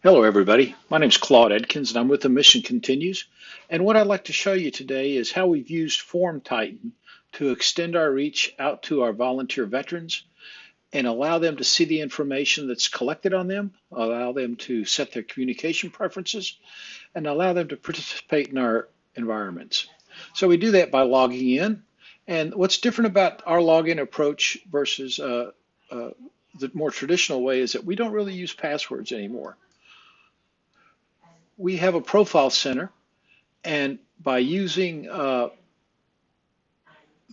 Hello, everybody. My name is Claude Edkins, and I'm with the Mission Continues. And what I'd like to show you today is how we've used Form Titan to extend our reach out to our volunteer veterans and allow them to see the information that's collected on them, allow them to set their communication preferences, and allow them to participate in our environments. So we do that by logging in. And what's different about our login approach versus the more traditional way is that we don't really use passwords anymore. We have a profile center, and by using the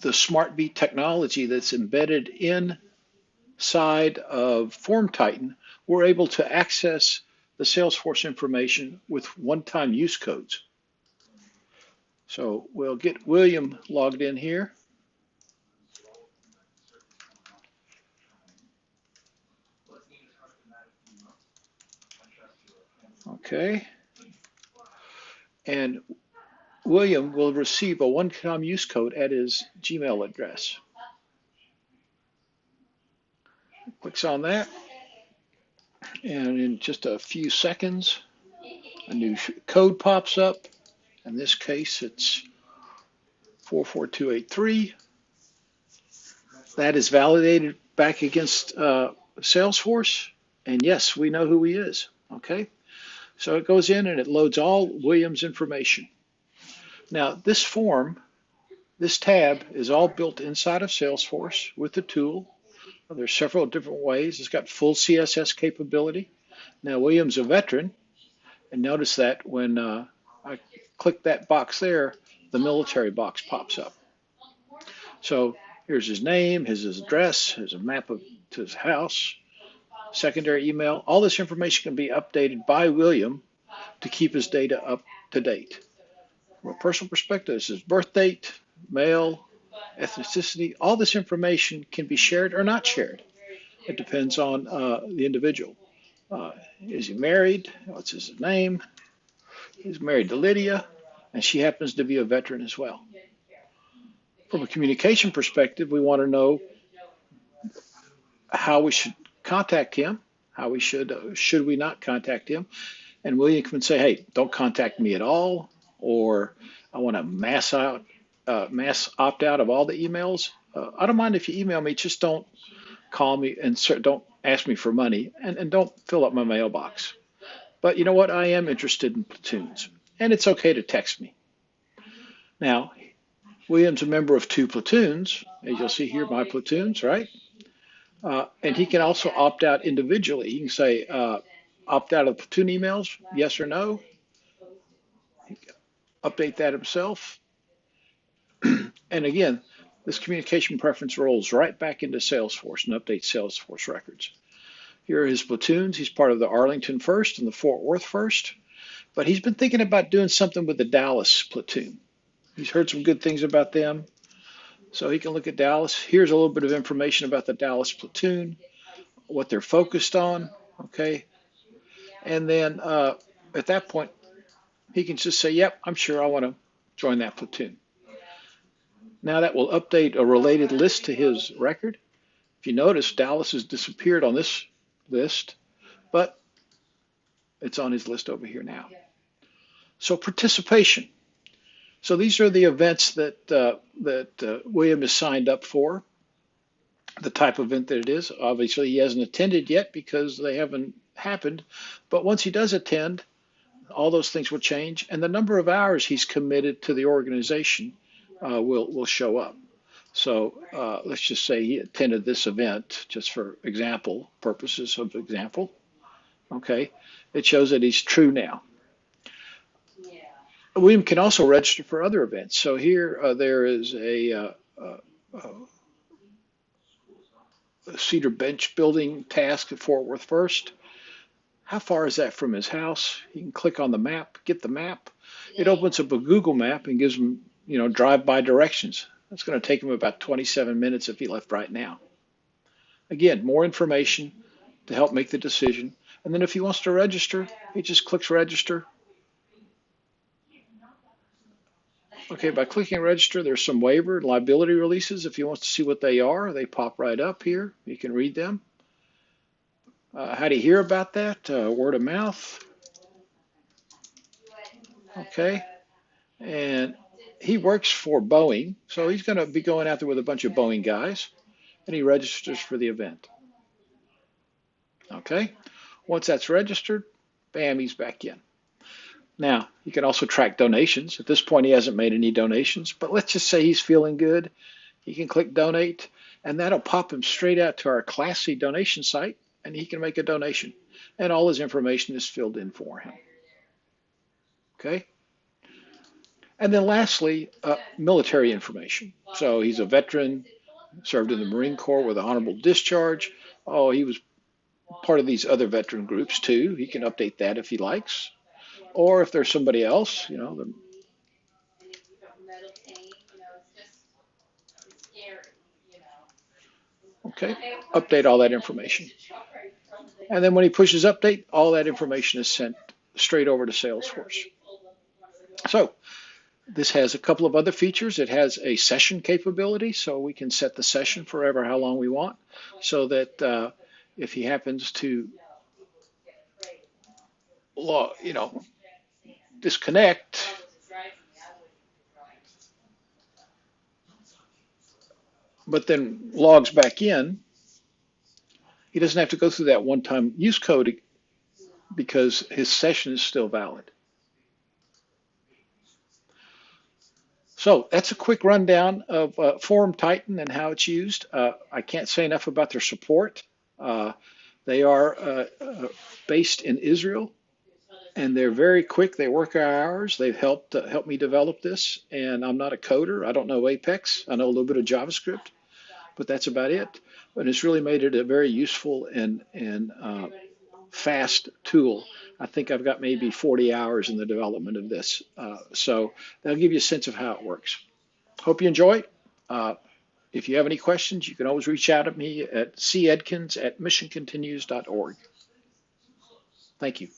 SmartBeat technology that's embedded inside of FormTitan, we're able to access the Salesforce information with one-time use codes. So we'll get William logged in here. Okay. And William will receive a one-time use code at his Gmail address. Clicks on that, and in just a few seconds, a new code pops up. In this case, it's 44283. That is validated back against Salesforce, and yes, we know who he is. Okay, so it goes in and it loads all William's information. Now, this form, this tab is all built inside of Salesforce with the tool. There's several different ways. It's got full CSS capability. Now, William's a veteran, and notice that when I click that box there, the military box pops up. So here's his name, his address, here's a map to his house, secondary email. All this information can be updated by William to keep his data up to date. From a personal perspective, this is birth date, male, ethnicity. All this information can be shared or not shared. It depends on the individual. Is he married? What's his name? He's married to Lydia, and she happens to be a veteran as well. From a communication perspective, we want to know how we should contact him, how we should we not contact him. And William can say, hey, don't contact me at all, or I want to mass opt out of all the emails. I don't mind if you email me, just don't call me and don't ask me for money, and don't fill up my mailbox. But you know what? I am interested in platoons, and it's okay to text me. Now, William's a member of 2 platoons, as you'll see here, my platoons, right? And he can also opt out individually. He can say, opt out of platoon emails, yes or no. He can update that himself. And again, this communication preference rolls right back into Salesforce and updates Salesforce records. Here are his platoons. He's part of the Arlington 1st and the Fort Worth 1st, but he's been thinking about doing something with the Dallas platoon. He's heard some good things about them, so he can look at Dallas. Here's a little bit of information about the Dallas platoon, what they're focused on, okay? And then at that point, he can just say, yep, I'm sure I want to join that platoon. Now that will update a related list to his record. If you notice, Dallas has disappeared on this list, but it's on his list over here now. So participation. So these are the events that William has signed up for, the type of event that it is. Obviously, he hasn't attended yet because they haven't happened, but once he does attend, all those things will change, and the number of hours he's committed to the organization will show up. So let's just say he attended this event, just for example purposes of example. Okay, it shows that he's true now. William can also register for other events. So here there is a cedar bench building task at Fort Worth 1st. How far is that from his house? He can click on the map, get the map. It opens up a Google map and gives him, drive-by directions. That's going to take him about 27 minutes if he left right now. Again, more information to help make the decision. And then if he wants to register, he just clicks register. Okay, by clicking register, there's some waiver and liability releases. If he wants to see what they are, they pop right up here. You can read them. How do you hear about that? Word of mouth. Okay. And he works for Boeing, so he's going to be going out there with a bunch of Boeing guys, and he registers for the event. Okay. Once that's registered, bam, he's back in. Now, you can also track donations. At this point, he hasn't made any donations, but let's just say he's feeling good. He can click donate, and that'll pop him straight out to our Classy donation site, and he can make a donation. And all his information is filled in for him. Okay? And then lastly, military information. So he's a veteran, served in the Marine Corps with an honorable discharge. Oh, he was part of these other veteran groups too. He can update that if he likes. Or if there's somebody else, okay, update all that information. And then when he pushes update, all that information is sent straight over to Salesforce. So this has a couple of other features. It has a session capability, so we can set the session forever how long we want, so that if he happens to, disconnect, but then logs back in, he doesn't have to go through that one-time use code because his session is still valid. So that's a quick rundown of Forum Titan and how it's used. I can't say enough about their support. They are based in Israel, and they're very quick. They work our hours. They've helped me develop this, and I'm not a coder. I don't know Apex. I know a little bit of JavaScript, but that's about it. But it's really made it a very useful and fast tool. I think I've got maybe 40 hours in the development of this. So that'll give you a sense of how it works. Hope you enjoy. Uh, if you have any questions, you can always reach out to me at cadkins@missioncontinues.org. Thank you.